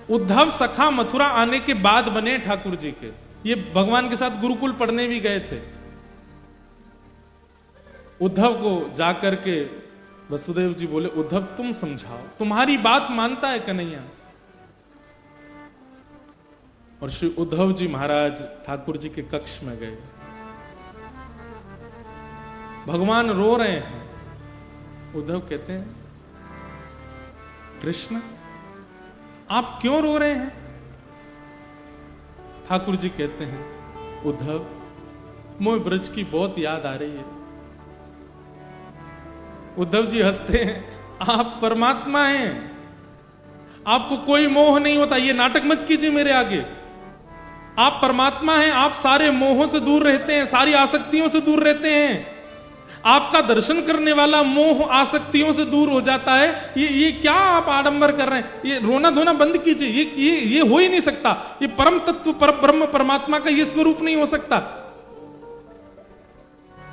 उद्धव सखा मथुरा आने के बाद बने ठाकुर जी के। ये भगवान के साथ गुरुकुल पढ़ने भी गए थे। उद्धव को जाकर के वसुदेव जी बोले, उद्धव तुम समझाओ, तुम्हारी बात मानता है कन्हैया। और श्री उद्धव जी महाराज ठाकुर जी के कक्ष में गए। भगवान रो रहे हैं। उद्धव कहते हैं, कृष्ण आप क्यों रो रहे हैं? ठाकुर जी कहते हैं, उद्धव मोह ब्रज की बहुत याद आ रही है। उद्धव जी हंसते हैं, आप परमात्मा हैं, आपको कोई मोह नहीं होता, ये नाटक मत कीजिए मेरे आगे। आप परमात्मा हैं, आप सारे मोहों से दूर रहते हैं, सारी आसक्तियों से दूर रहते हैं। आपका दर्शन करने वाला मोह आसक्तियों से दूर हो जाता है। ये क्या आप आडंबर कर रहे हैं? ये रोना धोना बंद कीजिए। ये हो ही नहीं सकता। ये परम तत्व पर ब्रह्म परमात्मा का ये स्वरूप नहीं हो सकता।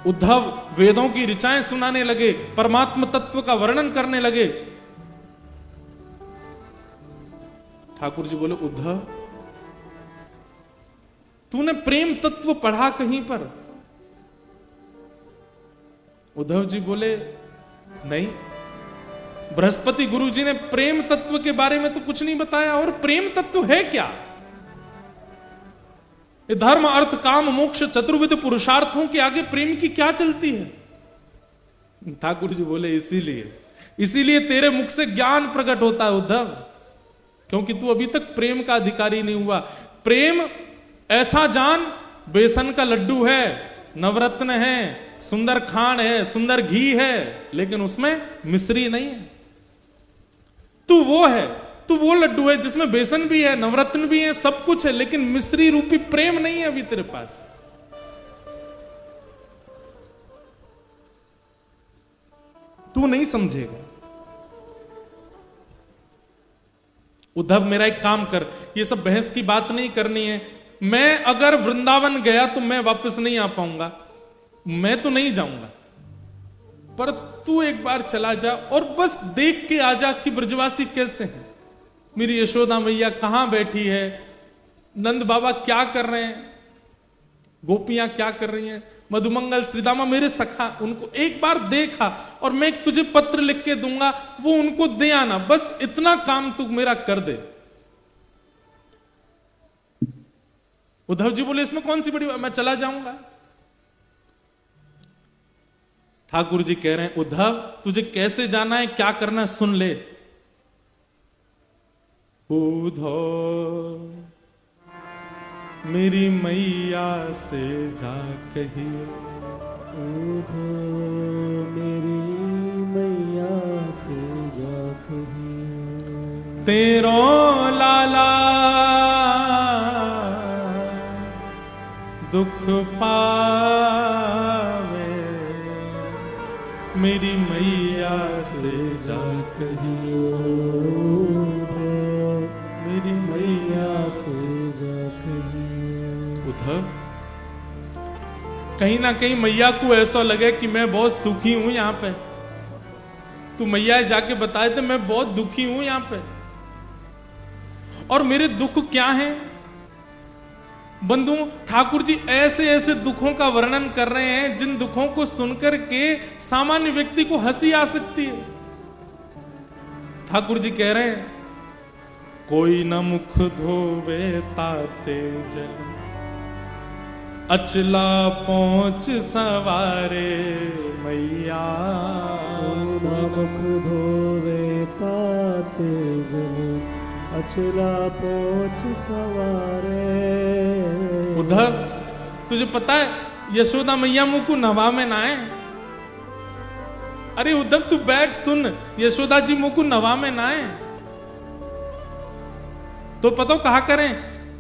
उद्धव वेदों की ऋचाएं सुनाने लगे, परमात्म तत्व का वर्णन करने लगे। ठाकुर जी बोले, उद्धव तूने प्रेम तत्व पढ़ा कहीं पर? उद्धव जी बोले, नहीं, बृहस्पति गुरु जी ने प्रेम तत्व के बारे में तो कुछ नहीं बताया। और प्रेम तत्व है क्या? ये धर्म अर्थ काम मोक्ष चतुर्विध पुरुषार्थों के आगे प्रेम की क्या चलती है? ठाकुर जी बोले, इसीलिए तेरे मुख से ज्ञान प्रकट होता है उद्धव, क्योंकि तू अभी तक प्रेम का अधिकारी नहीं हुआ। प्रेम ऐसा जान, बेसन का लड्डू है, नवरत्न है, सुंदर खांड है, सुंदर घी है, लेकिन उसमें मिश्री नहीं है। तू वो है, तू वो लड्डू है जिसमें बेसन भी है, नवरत्न भी है, सब कुछ है, लेकिन मिश्री रूपी प्रेम नहीं है अभी तेरे पास। तू नहीं समझेगा। उद्धव मेरा एक काम कर, ये सब बहस की बात नहीं करनी है। मैं अगर वृंदावन गया तो मैं वापस नहीं आ पाऊंगा, मैं तो नहीं जाऊंगा, पर तू एक बार चला जा और बस देख के आ जा कि ब्रजवासी कैसे हैं। मेरी यशोदा मैया कहां बैठी है, नंद बाबा क्या कर रहे हैं, गोपियां क्या कर रही हैं, मधुमंगल श्रीदामा मेरे सखा, उनको एक बार देखा और मैं तुझे पत्र लिख के दूंगा, वो उनको दे आना, बस इतना काम तू मेरा कर दे। उद्धव जी बोले, इसमें कौन सी बड़ी बात, मैं चला जाऊंगा। ठाकुर जी कह रहे हैं, उद्धव तुझे कैसे जाना है, क्या करना है, सुन ले। उद्धव मेरी मैया से जा कहिए, उद्धव मेरी मैया से जा कहिए, तेरो लाला दुख पावे, मेरी मैया से जा कहिए, मेरी मैया से जा कहिए। उद्धव कहीं ना कहीं मैया को ऐसा लगे कि मैं बहुत सुखी हूं यहां पे, तू मैया जाके बताए थे मैं बहुत दुखी हूं यहां पे, और मेरे दुख क्या हैं। बंधु ठाकुर जी ऐसे ऐसे दुखों का वर्णन कर रहे हैं जिन दुखों को सुनकर के सामान्य व्यक्ति को हंसी आ सकती है। ठाकुर जी कह रहे हैं, कोई न मुख धोवे ताते जल, अचला पहुंच सवारे मैया, न मुख धोवे ताते जल, अचला पहुंच सवारे। उद्धव तुझे पता है यशोदा मैया मुंह को नवा में ना है। अरे उद्धव तू बैठ सुन, यशोदा जी मुंह को नवा में ना है तो पता कहा करें,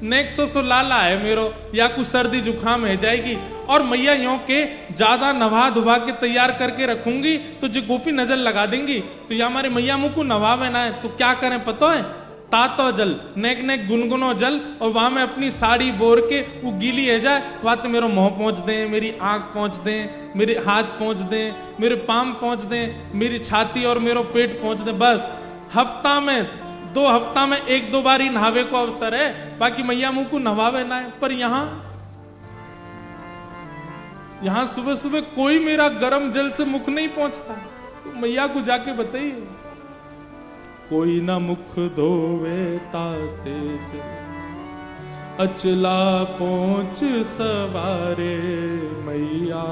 नेक्स्ट सो लाला है मेरो, या कुछ सर्दी जुकाम है जाएगी, और मैया यों के ज्यादा नवा धुबा के तैयार करके रखूंगी तो जो गोपी नजर लगा देंगी, तो या हमारे मैया मुंह को नवा में ना है। तो क्या करें पता है, तातो जल, नेक नेक गुनगुनो जल, और वहां में अपनी साड़ी बोर के वो गीली है जाए, वहां तो मेरा मुंह पहुंच दें, मेरी आंख पहुंच दें, मेरे हाथ पहुंच दें, मेरे पाम पहुंच दें, मेरी छाती और मेरा पेट पहुंच दें, बस हफ्ता में 2 हफ्ता में 1-2 बार ही नहावे को अवसर है, बाकी मैया मुंह को नहावे ना है। पर यहां सुबह सुबह कोई मेरा गर्म जल से मुख नहीं पहुंचता, तो मैया को जाके बताइए। कोई ना मुख धोवे ताते जल, अचला पहुंच सवारे मैया।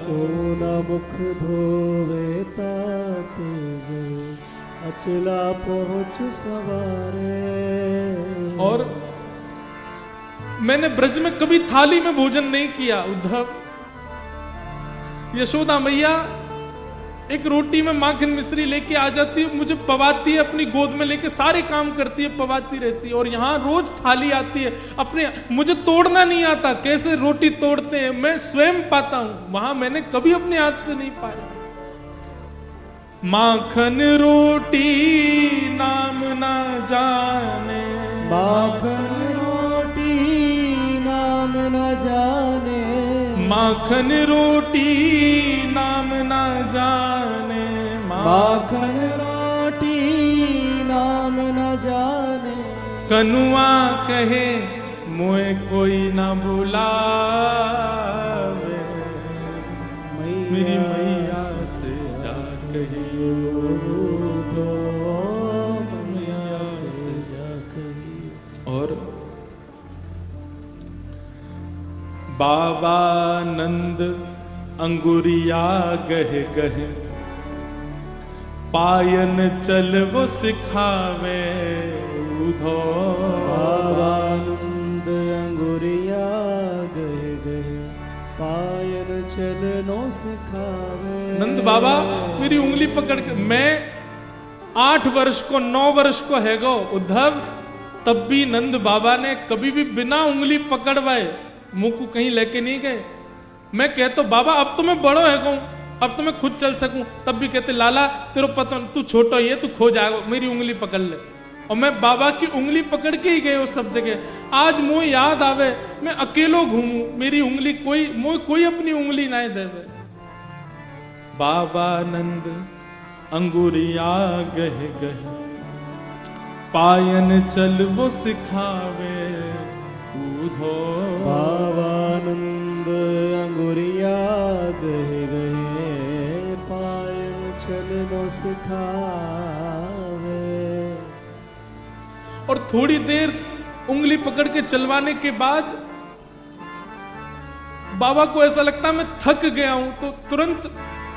को ना मुख धोवे ताते जल, अचला पहुंच सवारे। और मैंने ब्रज में कभी थाली में भोजन नहीं किया उद्धव। यशोदा मैया एक रोटी में माखन मिश्री लेके आ जाती है, मुझे पवाती है, अपनी गोद में लेके सारे काम करती है, पवाती रहती है। और यहाँ रोज थाली आती है, अपने मुझे तोड़ना नहीं आता, कैसे रोटी तोड़ते हैं मैं स्वयं पाता हूं, वहां मैंने कभी अपने हाथ से नहीं पाया। माखन रोटी नाम ना जाने, माखन रोटी नाम न जाने, माखन रोटी नाम ना जाने, माखन रोटी नाम न जाने। कनुआ कहे मोए कोई ना बुलावे, मेरी मैया से जा कहियो, तो मैया से जा कहियो। और बाबा नंद अंगुरिया गहे गहे, पायन चल वो सिखावे उधो। बाबा नंद अंगुरिया गहे गहे, पायन चलनो सिखावे। नंद बाबा मेरी उंगली पकड़ के, मैं 8 वर्ष को 9 वर्ष को है गो उद्धव, तब भी नंद बाबा ने कभी भी बिना उंगली पकड़वाए मुंह को कहीं लेके नहीं गए। मैं कहता बाबा अब तो मैं बड़ो है गो, अब तो मैं खुद चल सकूं, तब भी कहते लाला तेरे पता तू छोटा ही है, तू खो जाएगा, मेरी उंगली पकड़ ले। और मैं बाबा की उंगली पकड़ के ही गए उस सब जगह। आज मुझे याद आवे मैं अकेलो घूमू, मेरी उंगली कोई अपनी उंगली ना देवे। बाबा नंद अंगुरिया गहे गहे, पायन चल वो सिखावे उधो। बाबा नंद अंगुरिया गहे गहे, पायन चलनो सिखावे। और थोड़ी देर उंगली पकड़ के चलवाने के बाद बाबा को ऐसा लगता मैं थक गया हूं, तो तुरंत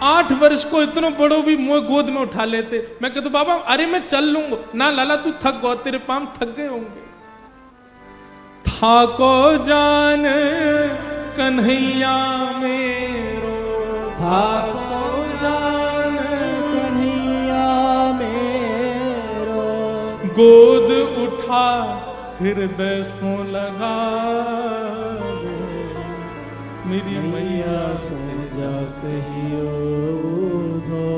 8 वर्ष को इतना बड़ो भी मुझे गोद में उठा लेते। मैं कहता बाबा अरे मैं चल लूंगा ना, लाला तू थक गो, तेरे पांव थक गए होंगे। थाको जान कन्हैया मेरो, थाको जान कन्हैया मेरो, गोद उठा हृदय सो लगा, मेरी मैया से जा कहियो उधो,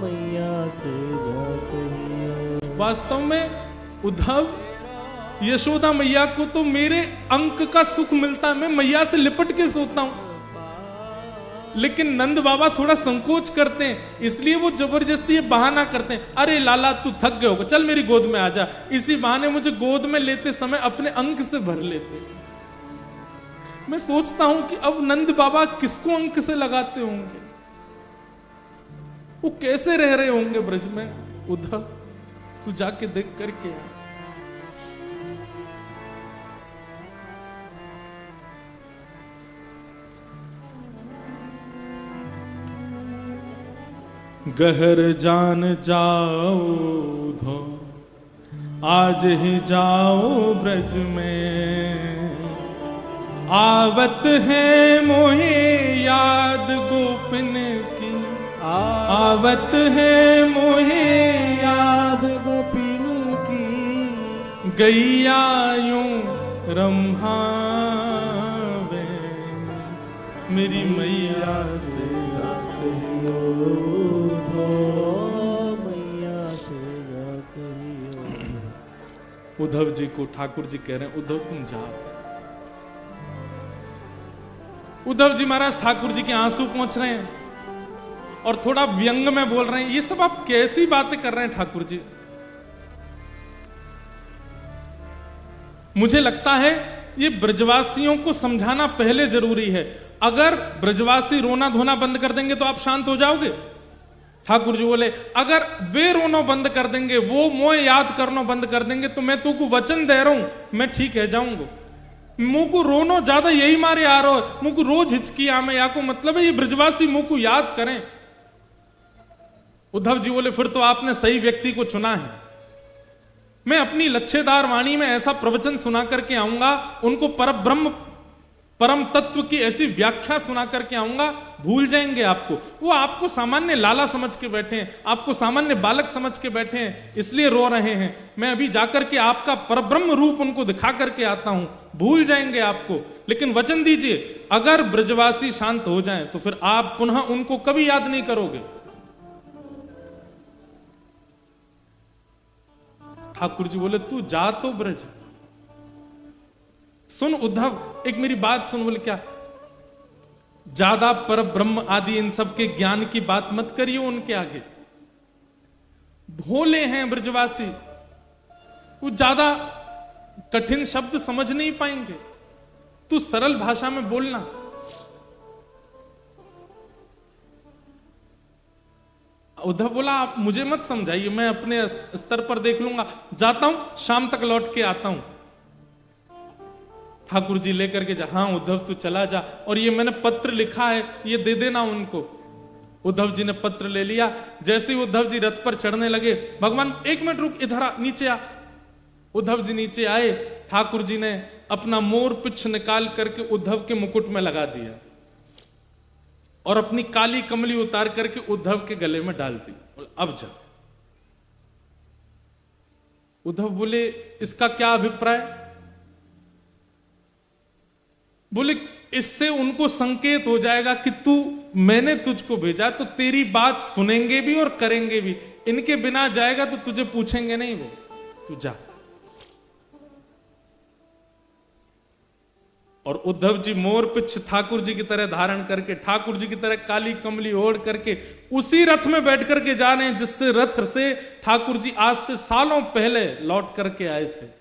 मैया से जा कहियो। वास्तव में उद्धव यशोदा मैया को तो मेरे अंक का सुख मिलता है, मैं मैया से लिपट के सोता हूं। लेकिन नंद बाबा थोड़ा संकोच करते हैं, इसलिए वो जबरदस्ती ये बहाना करते हैं, अरे लाला तू थक गए होगा, चल मेरी गोद में आ जा। इसी बहाने मुझे गोद में लेते समय अपने अंक से भर लेते। मैं सोचता हूं कि अब नंद बाबा किसको अंक से लगाते होंगे, वो कैसे रह रहे होंगे ब्रज में। उद्धव तू जाके देख करके आ। गहर जान जाओ धो, आज ही जाओ ब्रज में, आवत है मोहे याद गोपिन की, आवत है मोहे याद गोपिन की, गैया यूं रम्भावे, मेरी मैया से जा कहियो उधो, मैया से जा कहियो। उद्धव जी को ठाकुर जी कह रहे हैं उद्धव तुम जाओ। उद्धव जी महाराज ठाकुर जी के आंसू पहुंच रहे हैं और थोड़ा व्यंग में बोल रहे हैं, ये सब आप कैसी बातें कर रहे हैं ठाकुर जी। मुझे लगता है ये ब्रजवासियों को समझाना पहले जरूरी है। अगर ब्रजवासी रोना धोना बंद कर देंगे तो आप शांत हो जाओगे। ठाकुर जी बोले अगर वे रोना बंद कर देंगे, वो मोह याद करना बंद कर देंगे, तो मैं तू को वचन दे रहा हूं मैं ठीक है जाऊंगा। मुंह को रोनो ज्यादा यही मारे आ रहा हो, मुंह को रोज हिचकी आमे या को मतलब है ये ब्रजवासी मुंह को याद करें। उद्धव जी बोले फिर तो आपने सही व्यक्ति को चुना है। मैं अपनी लच्छेदार वाणी में ऐसा प्रवचन सुना करके आऊंगा, उनको परब्रह्म परम तत्व की ऐसी व्याख्या सुना करके आऊंगा, भूल जाएंगे आपको। वो आपको सामान्य लाला समझ के बैठे हैं, आपको सामान्य बालक समझ के बैठे हैं, इसलिए रो रहे हैं। मैं अभी जाकर के आपका परब्रह्म रूप उनको दिखा करके आता हूं, भूल जाएंगे आपको। लेकिन वचन दीजिए अगर ब्रजवासी शांत हो जाएं तो फिर आप पुनः उनको कभी याद नहीं करोगे। ठाकुर जी बोले तू जा तो ब्रज। सुन उद्धव, एक मेरी बात सुन। बोले क्या? ज्यादा पर ब्रह्म आदि इन सब के ज्ञान की बात मत करिए उनके आगे। भोले हैं ब्रजवासी, वो ज्यादा कठिन शब्द समझ नहीं पाएंगे, तू सरल भाषा में बोलना। उद्धव बोला आप मुझे मत समझाइए, मैं अपने स्तर पर देख लूंगा, जाता हूं, शाम तक लौट के आता हूं। ठाकुर जी लेकर के जा। हाँ उद्धव तू चला जा, और ये मैंने पत्र लिखा है ये दे देना उनको। उद्धव जी ने पत्र ले लिया। जैसे ही उद्धव जी रथ पर चढ़ने लगे, भगवान एक मिनट रुक, इधर आ, नीचे आ। उद्धव जी नीचे आए, ठाकुर जी ने अपना मोर पिछ निकाल करके उद्धव के मुकुट में लगा दिया और अपनी काली कमली उतार करके उद्धव के गले में डाल दी। अब जा। उद्धव बोले इसका क्या अभिप्राय? बोले इससे उनको संकेत हो जाएगा कि तू, मैंने तुझको भेजा तो तेरी बात सुनेंगे भी और करेंगे भी। इनके बिना जाएगा तो तुझे पूछेंगे नहीं, वो तू जा। और उद्धव जी मोर पिछ ठाकुर जी की तरह धारण करके, ठाकुर जी की तरह काली कमली ओढ़ करके उसी रथ में बैठ करके जा रहे हैं जिससे रथ से ठाकुर जी आज से सालों पहले लौट करके आए थे।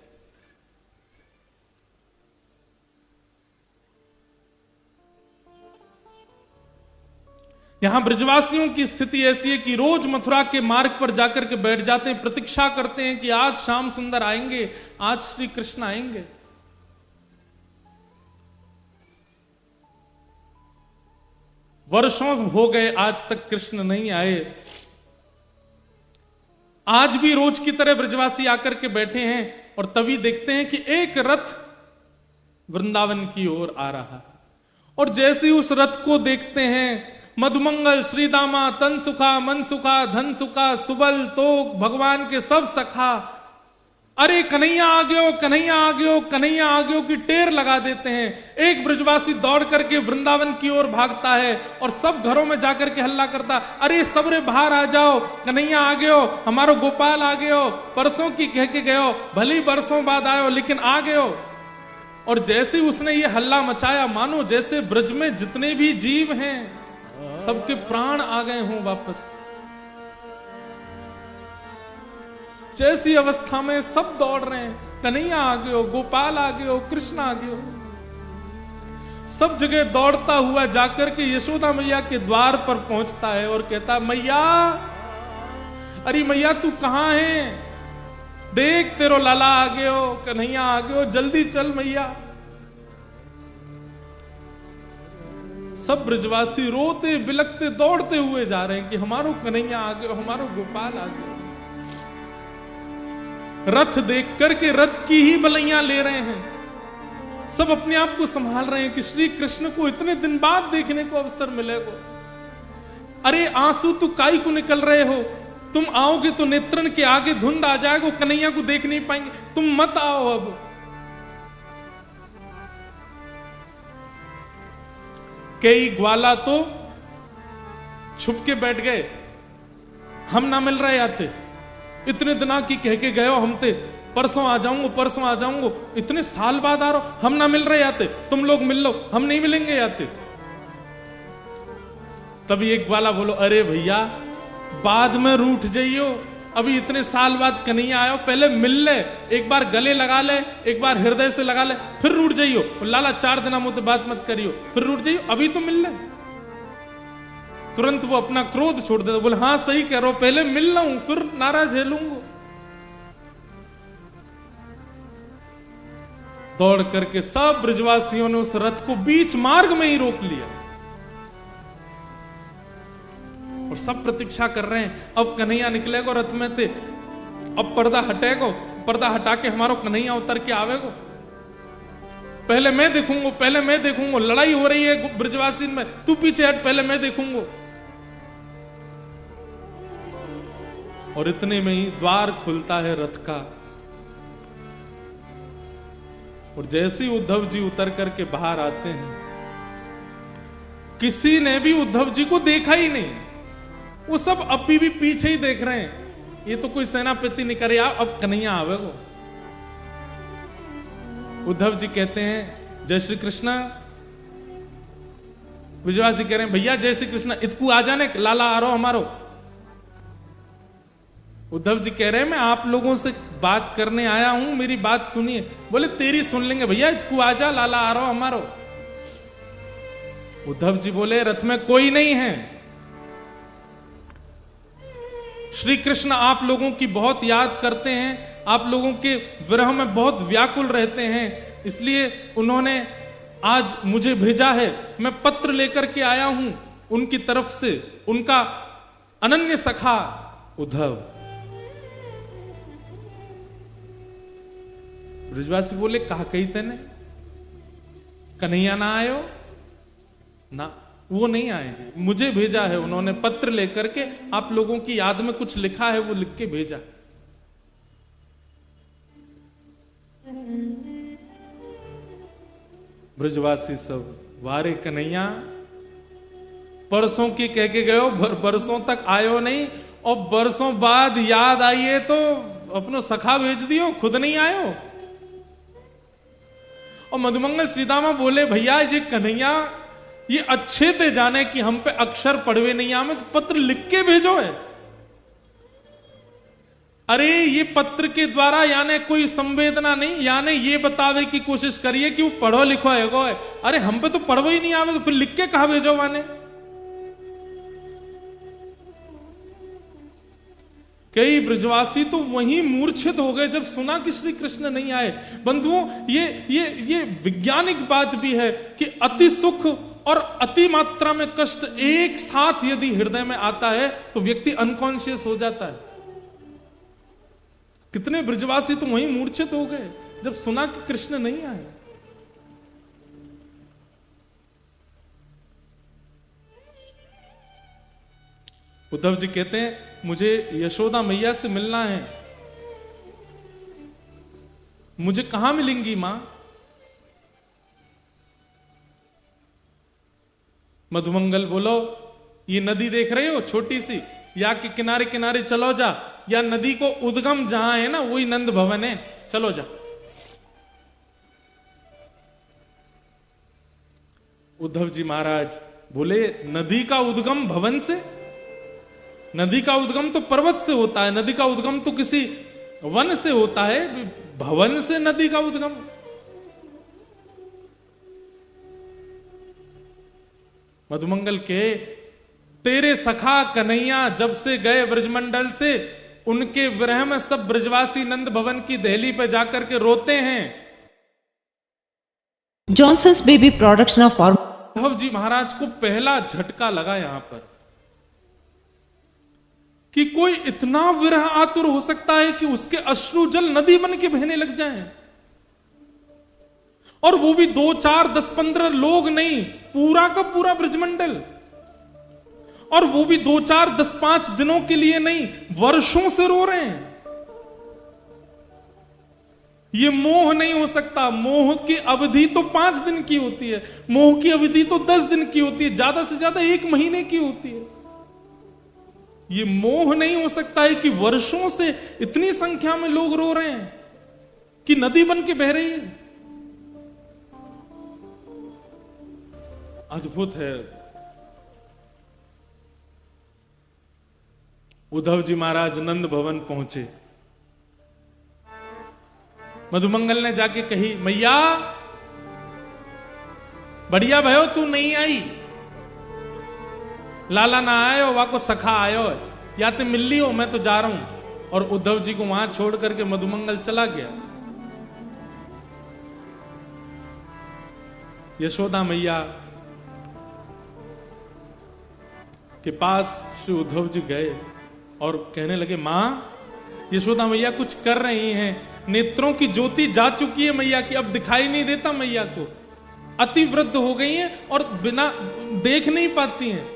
यहां ब्रजवासियों की स्थिति ऐसी है कि रोज मथुरा के मार्ग पर जाकर के बैठ जाते हैं, प्रतीक्षा करते हैं कि आज श्याम सुंदर आएंगे, आज श्री कृष्ण आएंगे। वर्षों हो गए आज तक कृष्ण नहीं आए। आज भी रोज की तरह ब्रजवासी आकर के बैठे हैं और तभी देखते हैं कि एक रथ वृंदावन की ओर आ रहा, और जैसे ही उस रथ को देखते हैं, मधुमंगल श्रीदामा तन सुखा मन सुखा धन सुखा सुबल तोक भगवान के सब सखा, अरे कन्हैया आ गयो, कन्हैया आ गयो, कन्हैया आ गयो की टेर लगा देते हैं। एक ब्रजवासी दौड़ करके वृंदावन की ओर भागता है और सब घरों में जाकर के हल्ला करता, अरे सबरे बाहर आ जाओ, कन्हैया आ गयो, हमारो गोपाल आ गयो, परसों की कह के गयो, भली बरसों बाद आयो लेकिन आ गयो। और जैसे उसने ये हल्ला मचाया, मानो जैसे ब्रज में जितने भी जीव हैं सबके प्राण आ गए हों वापस। जैसी अवस्था में सब दौड़ रहे हैं, कन्हैया आ गयो, गोपाल आ गयो, कृष्ण आ गयो। सब जगह दौड़ता हुआ जाकर के यशोदा मैया के द्वार पर पहुंचता है और कहता, मैया, अरे मैया तू कहां है? देख तेरो लाला आ गयो, कन्हैया आ गयो, जल्दी चल मैया। सब ब्रजवासी रोते बिलखते दौड़ते हुए जा रहे हैं कि हमारो कन्हैया आ गयो, हमारो गोपाल आ गयो। रथ देख करके रथ की ही बलैया ले रहे हैं। सब अपने आप को संभाल रहे हैं कि श्री कृष्ण को इतने दिन बाद देखने को अवसर मिलेगा। अरे आंसू तो काई को निकल रहे हो, तुम आओगे तो नेत्रन के आगे धुंध आ जाएगा, कन्हैया को देख नहीं पाएंगे, तुम मत आओ। अब कई ग्वाला तो छुप के बैठ गए, हम ना मिल रहे आते, इतने दिना की कह के गए हो हम ते, परसों आ जाऊंगा, परसों आ जाऊंगा, इतने साल बाद आ रहा हो, हम ना मिल रहे आते, तुम लोग मिल लो, हम नहीं मिलेंगे आते। तभी एक ग्वाला बोलो, अरे भैया बाद में रूठ जाइयो, अभी इतने साल बाद कन्हैया आयो, पहले मिल ले, एक बार गले लगा ले, एक बार हृदय से लगा ले, फिर रूठ जाइयो। लाला 4 दिन मुझे बात मत करियो, फिर रूठ जाइयो, अभी तो मिल ले। तुरंत वो अपना क्रोध छोड़ देता, बोले हाँ सही कह रहा हूं, पहले मिल रहा हूं फिर नाराज झेलूंगा। दौड़ करके सब ब्रजवासियों ने उस रथ को बीच मार्ग में ही रोक लिया और सब प्रतीक्षा कर रहे हैं, अब कन्हैया निकलेगा रथ में थे, अब पर्दा हटेगा, पर्दा हटा के हमारा कन्हैया उतर के आवेगा, पहले मैं देखूंगा, पहले मैं देखूंगा, लड़ाई हो रही है ब्रजवासी में, तू पीछे हट, पहले मैं देखूंगा। और इतने में ही द्वार खुलता है रथ का, और जैसे ही उद्धव जी उतर करके बाहर आते हैं, किसी ने भी उद्धव जी को देखा ही नहीं, वो सब अभी भी पीछे ही देख रहे हैं, ये तो कोई सेनापति नहीं करे, अब कन्हैया आवेगो। उद्धव जी कहते हैं जय श्री कृष्णा, ब्रजवासी कह रहे हैं भैया जय श्री कृष्णा, इतकू आ जाने, लाला आ रहा हमारो। उद्धव जी कह रहे हैं मैं आप लोगों से बात करने आया हूं, मेरी बात सुनिए। बोले तेरी सुन लेंगे भैया, तू आजा, लाला आ रहा हो हमारो। उद्धव जी बोले रथ में कोई नहीं है, श्री कृष्ण आप लोगों की बहुत याद करते हैं, आप लोगों के विरह में बहुत व्याकुल रहते हैं, इसलिए उन्होंने आज मुझे भेजा है, मैं पत्र लेकर के आया हूं उनकी तरफ से, उनका अनन्य सखा उद्धव। ब्रजवासी बोले कहा कही तेने, कन्हैया ना आयो ना, वो नहीं आए हैं, मुझे भेजा है उन्होंने पत्र लेकर के, आप लोगों की याद में कुछ लिखा है वो लिख के भेजा। ब्रजवासी सब वारे कन्हैया, परसों की कह के गयो, बरसों तक आयो नहीं, और बरसों बाद याद आई है तो अपनो सखा भेज दियो, खुद नहीं आयो। और मधुमंगल श्रीदामा बोले भैया ये कन्हैया ये अच्छे थे जाने कि हम पे अक्षर पढ़वे नहीं आवे, तो पत्र लिख के भेजो है। अरे ये पत्र के द्वारा यानी कोई संवेदना नहीं, यानी ये बतावे की कोशिश करिए कि वो पढ़ो लिखो है। अरे हम पे तो पढ़ो ही नहीं आवे, तो फिर लिख के कहा भेजो माने। कई ब्रजवासी तो वहीं मूर्छित हो गए जब सुना कि श्री कृष्ण नहीं आए। बंधुओं ये वैज्ञानिक बात भी है कि अति सुख और अति मात्रा में कष्ट एक साथ यदि हृदय में आता है तो व्यक्ति अनकॉन्शियस हो जाता है। कितने ब्रजवासी तो वहीं मूर्छित हो गए जब सुना कि कृष्ण नहीं आए। उद्धव जी कहते हैं मुझे यशोदा मैया से मिलना है। मुझे कहां मिलेंगी मां? मधुमंगल बोलो ये नदी देख रहे हो छोटी सी, या के किनारे किनारे चलो जा, या नदी को उद्गम जहां है ना वही नंद भवन है, चलो जा। उद्धव जी महाराज बोले नदी का उद्गम भवन से? नदी का उद्गम तो पर्वत से होता है, नदी का उद्गम तो किसी वन से होता है, भवन से नदी का उद्गम? मधुमंगल के तेरे सखा कन्हैया जब से गए ब्रजमंडल से, उनके विरह में सब ब्रजवासी नंद भवन की दहली पे जाकर के रोते हैं। Johnson's baby products now for. Uddhav ji Maharaj को पहला झटका लगा यहां पर कि कोई इतना विरह आतुर हो सकता है कि उसके अश्रु जल नदी बन के बहने लग जाएं। और वो भी 2, 4, 10, 15 लोग नहीं, पूरा का पूरा ब्रजमंडल। और वो भी 2, 4, 10, 5 दिनों के लिए नहीं, वर्षों से रो रहे हैं। ये मोह नहीं हो सकता। मोह की अवधि तो 5 दिन की होती है, मोह की अवधि तो 10 दिन की होती है, ज्यादा से ज्यादा 1 महीने की होती है। ये मोह नहीं हो सकता है कि वर्षों से इतनी संख्या में लोग रो रहे हैं कि नदी बन के बह रही है। अद्भुत है। उद्धव जी महाराज नंद भवन पहुंचे। मधुमंगल ने जाके कही, मैया बढ़िया भयो तू नहीं आई, लाला ना आयो, वा को सखा आयो, या ते मिल ली हो, मैं तो जा रहा हूं। और उद्धव जी को वहां छोड़ करके मधुमंगल चला गया। यशोदा मैया के पास श्री उद्धव जी गए और कहने लगे, मां यशोदा मैया कुछ कर रही हैं, नेत्रों की ज्योति जा चुकी है मैया की, अब दिखाई नहीं देता मैया को, अति वृद्ध हो गई हैं और बिना देख नहीं पाती हैं।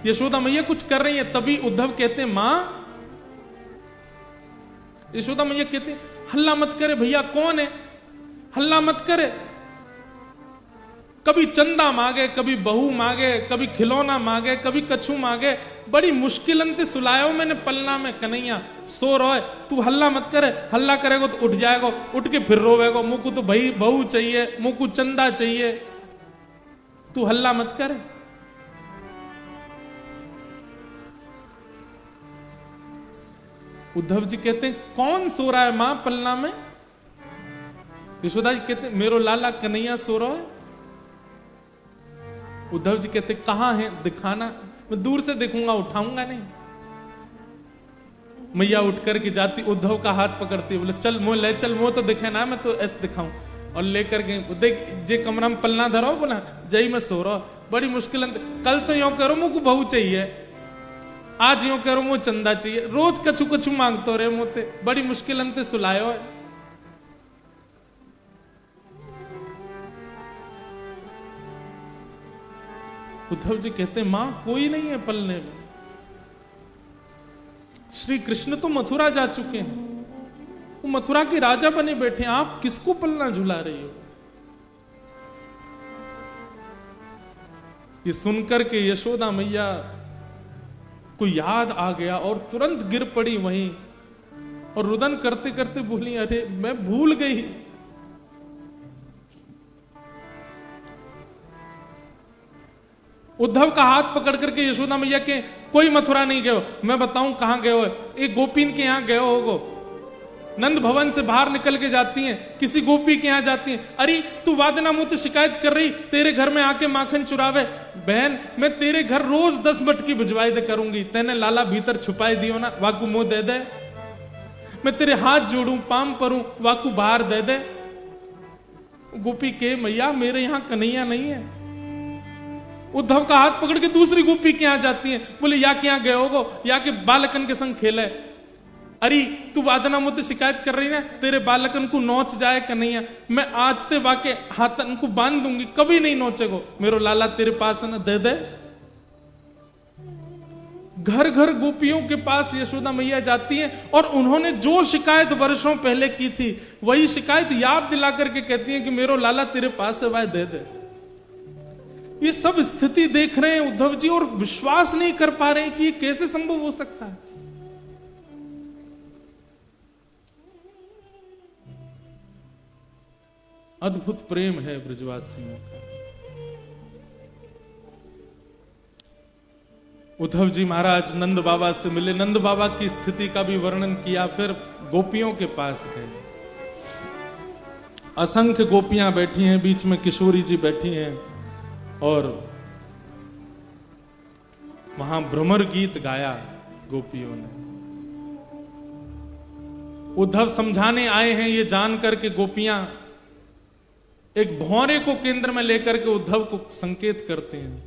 यशोदा मैया कुछ कर रही हैं। तभी उद्धव कहते हैं, मां, यशोदा मैया कहते हैं, हल्ला मत करे भैया, कौन है, हल्ला मत करे। कभी चंदा मांगे, कभी बहू मांगे, कभी खिलौना मांगे, कभी कछू मांगे, बड़ी मुश्किल अंत सुलायो मैंने पलना में कन्हैया, सो रोए, तू हल्ला मत करे, हल्ला करेगो तो उठ जाएगो, उठ के फिर रोवेगो, मुझको तो भाई बहू चाहिए, मुझको चंदा चाहिए, तू हल्ला मत करे। उद्धव जी कहते हैं, कौन सो रहा है मां पलना में? यशोदा जी कहते हैं, मेरो लाला कन्हैया सो रहा है। उद्धव जी कहते, कहां है, दिखाना, मैं दूर से देखूंगा, उठाऊंगा नहीं। मैया उठ करके जाती, उद्धव का हाथ पकड़ती, बोले चल मोह ले चल, मोह तो दिखे ना, मैं तो ऐसे दिखाऊं। और लेकर के देख, जे कमरा में पलना धरो बोला, जय मैं सो रहा, बड़ी मुश्किल, कल तो यो करो मुझको बहू चाहिए, आज यो करो मुझे चंदा चाहिए, रोज कछु कछु मांगतो रहे मोते, बड़ी मुश्किल अंत सुलायो है। उद्धव जी कहते हैं, मां कोई नहीं है पलने में, श्री कृष्ण तो मथुरा जा चुके हैं, वो मथुरा के राजा बने बैठे हैं, आप किसको पलना झुला रही हो? ये सुनकर के यशोदा मैया को याद आ गया और तुरंत गिर पड़ी वहीं और रुदन करते करते बोली, अरे मैं भूल गई। उद्धव का हाथ पकड़ करके यशोदा मैया के, कोई मथुरा नहीं गए हो, मैं बताऊं कहां गए हो, एक गोपीन के यहां गए होगो, नंद भवन से बाहर निकल के जाती हैं, किसी गोपी के यहां जाती हैं, अरे तू वादना मुझसे शिकायत कर रही, तेरे घर में आके माखन चुरावे, बहन मैं तेरे घर रोज 10 मटकी भिजवाई दे करूंगी, तेने लाला भीतर छुपाई दियो ना, वाकू मुंह दे दे, मैं तेरे हाथ जोड़ू पाम परूं, वाकू बाहर दे दे। गोपी के, मैया मेरे यहां कन्हैया नहीं है। उद्धव का हाथ पकड़ के दूसरी गोपी के यहां जाती हैं, बोले या के यहां गए होगो, या के बालकन के संग खेले, अरे तू वादना मुझसे शिकायत कर रही ना, तेरे बालकन को नोच जाए कन्हैया, मैं आज ते वाके हाथन को बांध दूंगी, कभी नहीं नोचेगो, मेरो लाला तेरे पास है ना, दे दे। घर घर गोपियों के पास यशोदा मैया जाती हैं और उन्होंने जो शिकायत वर्षों पहले की थी वही शिकायत याद दिला करके कहती हैं कि मेरो लाला तेरे पास है, वह दे दे। ये सब स्थिति देख रहे हैं उद्धव जी और विश्वास नहीं कर पा रहे हैं कि ये कैसे संभव हो सकता है। अद्भुत प्रेम है ब्रजवासियों का। उद्धव जी महाराज नंद बाबा से मिले, नंद बाबा की स्थिति का भी वर्णन किया, फिर गोपियों के पास गए। असंख्य गोपियां बैठी हैं, बीच में किशोरी जी बैठी हैं और वहां भ्रमर गीत गाया गोपियों ने। उद्धव समझाने आए हैं ये जान करके गोपियां एक भौरे को केंद्र में लेकर के उद्धव को संकेत करते हैं।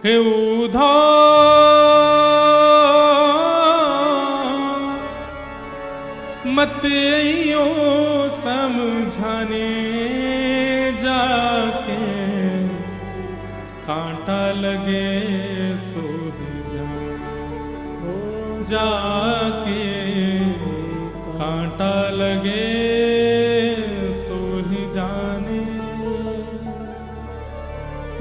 हे उद्धव मत आइयो समझाने जाके, कांटा लगे सो जा, जाके कांटा लगे सो ही जाने,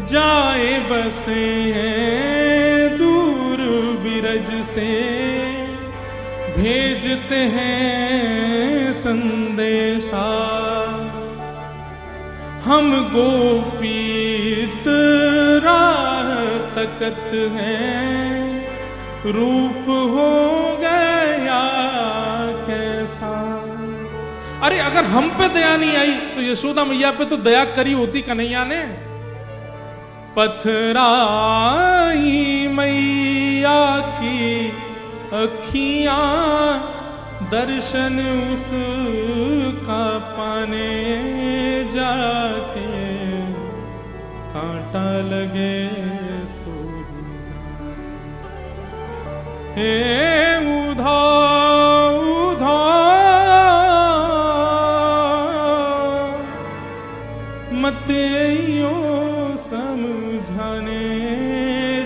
जाए बसे हैं दूर बिरज से, भेजते हैं संदेशा, हम गोपी राह तकत है, रूप हो गया कैसा। अरे अगर हम पे दया नहीं आई तो यशोदा मैया पे तो दया करी होती कन्हैया ने। पथराई मैया की अखियां, दर्शन उसका पाने जाके, कांटा लगे सो हे उधा उधा मत यो समझाने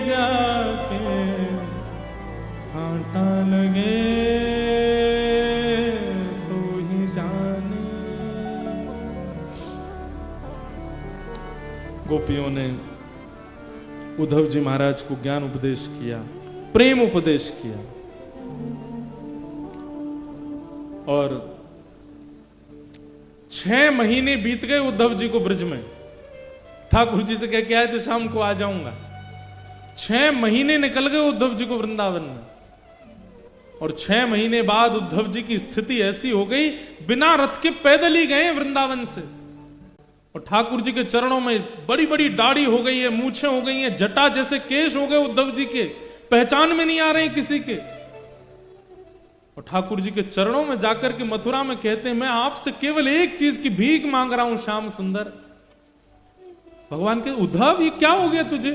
जाके, कांटा लगे सो ही जाने। गोपियों ने उद्धव जी महाराज को ज्ञान उपदेश किया, प्रेम उपदेश किया, और 6 महीने बीत गए उद्धव जी को ब्रज में। ठाकुर जी से कह के आए थे शाम को आ जाऊंगा। 6 महीने निकल गए उद्धव जी को वृंदावन में, और 6 महीने बाद उद्धव जी की स्थिति ऐसी हो गई, बिना रथ के पैदल ही गए वृंदावन से। और ठाकुर जी के चरणों में बड़ी बड़ी दाढ़ी हो गई है, मूछें हो गई हैं, जटा जैसे केश हो गए उद्धव जी के, पहचान में नहीं आ रहे किसी के। और ठाकुर जी के चरणों में जाकर के मथुरा में कहते हैं, मैं आपसे केवल एक चीज की भीख मांग रहा हूं श्याम सुंदर। भगवान के उद्धव ये क्या हो गया तुझे?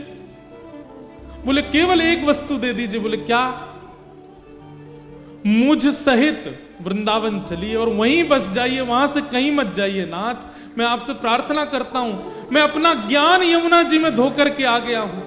बोले केवल एक वस्तु दे दीजिए। बोले क्या? मुझ सहित वृंदावन चलिए और वहीं बस जाइए, वहां से कहीं मत जाइए नाथ, मैं आपसे प्रार्थना करता हूं। मैं अपना ज्ञान यमुना जी में धोकर के आ गया हूं।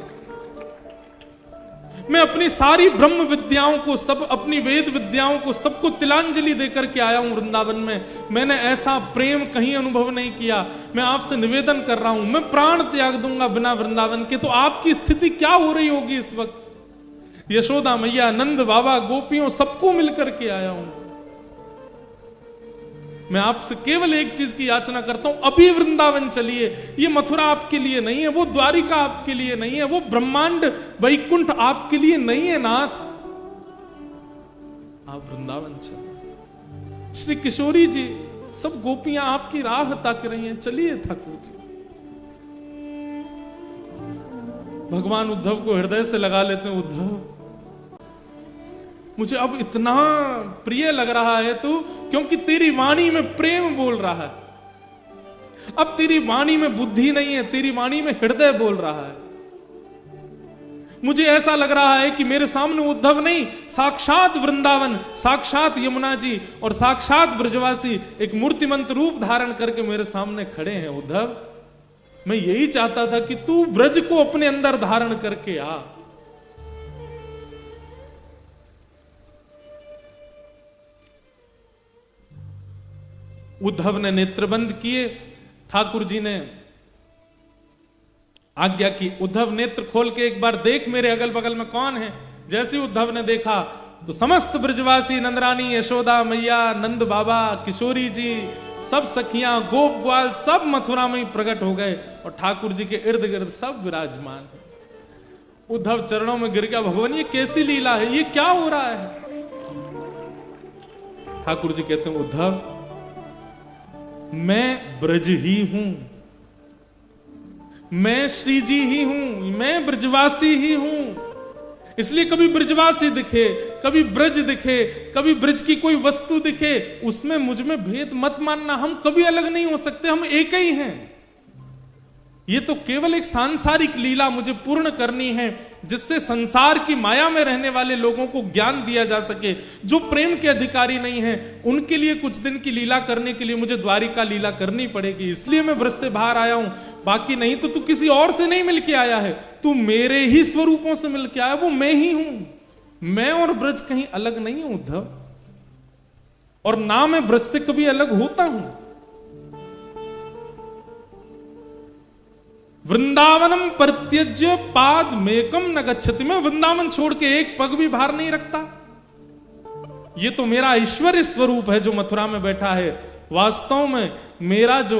मैं अपनी सारी ब्रह्म विद्याओं को, सब अपनी वेद विद्याओं को, सबको तिलांजलि देकर के आया हूं वृंदावन में। मैंने ऐसा प्रेम कहीं अनुभव नहीं किया। मैं आपसे निवेदन कर रहा हूं, मैं प्राण त्याग दूंगा बिना वृंदावन के। तो आपकी स्थिति क्या हो रही होगी इस वक्त? यशोदा मैया, नंद बाबा, गोपियों, सबको मिलकर के आया हूं। मैं आपसे केवल एक चीज की याचना करता हूं, अभी वृंदावन चलिए। ये मथुरा आपके लिए नहीं है, वो द्वारिका आपके लिए नहीं है, वो ब्रह्मांड वैकुंठ आपके लिए नहीं है नाथ, आप वृंदावन चलिए। श्री किशोरी जी, सब गोपियां आपकी राह ताक रही हैं, चलिए ठाकुर जी। भगवान उद्धव को हृदय से लगा लेते हैं। उद्धव, मुझे अब इतना प्रिय लग रहा है तू, क्योंकि तेरी वाणी में प्रेम बोल रहा है। अब तेरी वाणी में बुद्धि नहीं है, तेरी वाणी में हृदय बोल रहा है। मुझे ऐसा लग रहा है कि मेरे सामने उद्धव नहीं, साक्षात वृंदावन, साक्षात यमुना जी और साक्षात ब्रजवासी एक मूर्तिमंत रूप धारण करके मेरे सामने खड़े हैं। उद्धव, मैं यही चाहता था कि तू ब्रज को अपने अंदर धारण करके आ। उद्धव ने नेत्रबंद किए, ठाकुर जी ने आज्ञा की, उद्धव नेत्र खोल के एक बार देख मेरे अगल बगल में कौन है। जैसे उद्धव ने देखा तो समस्त ब्रजवासी, नंदरानी, यशोदा मैया, नंद बाबा, किशोरी जी, सब सखियां, गोप ग्वाल, सब मथुरा में ही प्रकट हो गए और ठाकुर जी के इर्द गिर्द सब विराजमान है। उद्धव चरणों में गिर गया, भगवान ये कैसी लीला है, ये क्या हो रहा है? ठाकुर जी कहते हैं, उद्धव मैं ब्रज ही हूं, मैं श्री जी ही हूं, मैं ब्रजवासी ही हूं। इसलिए कभी ब्रजवासी दिखे, कभी ब्रज दिखे, कभी ब्रज की कोई वस्तु दिखे, उसमें मुझ में भेद मत मानना। हम कभी अलग नहीं हो सकते, हम एक ही हैं। ये तो केवल एक सांसारिक लीला मुझे पूर्ण करनी है, जिससे संसार की माया में रहने वाले लोगों को ज्ञान दिया जा सके। जो प्रेम के अधिकारी नहीं हैं, उनके लिए कुछ दिन की लीला करने के लिए मुझे द्वारिका लीला करनी पड़ेगी। इसलिए मैं ब्रज से बाहर आया हूं, बाकी नहीं तो तू किसी और से नहीं मिलके आया है, तू मेरे ही स्वरूपों से मिलके आया, वो मैं ही हूं। मैं और ब्रज कहीं अलग नहीं हूं उद्धव, और ना मैं ब्रज से कभी अलग होता हूं। वृंदावनम परित्यज्य पाद मेकम न गच्छति, मैं वृंदावन छोड़ के एक पग भी बाहर नहीं रखता। ये तो मेरा ऐश्वर्य स्वरूप है जो मथुरा में बैठा है। वास्तव में मेरा जो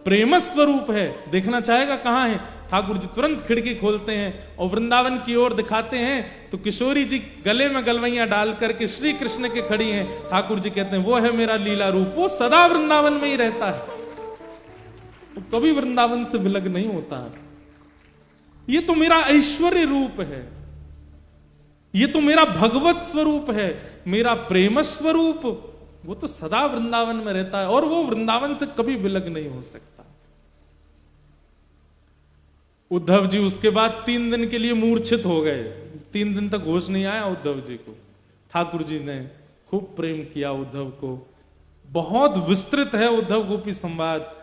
प्रेम स्वरूप है, देखना चाहेगा कहां है? ठाकुर जी तुरंत खिड़की खोलते हैं और वृंदावन की ओर दिखाते हैं तो किशोरी जी गले में गलवैया डाल करके श्री कृष्ण के खड़ी हैं। ठाकुर जी कहते हैं वो है मेरा लीला रूप, वो सदा वृंदावन में ही रहता है, वो कभी वृंदावन से विलग नहीं होता है। ये तो मेरा ऐश्वर्य रूप है, ये तो मेरा भगवत स्वरूप है, मेरा प्रेम स्वरूप, वो तो सदा वृंदावन में रहता है और वो वृंदावन से कभी विलग नहीं हो सकता। उद्धव जी उसके बाद 3 दिन के लिए मूर्छित हो गए, 3 दिन तक होश नहीं आया उद्धव जी को। ठाकुर जी ने खूब प्रेम किया उद्धव को, बहुत विस्तृत है उद्धव गोपी संवाद।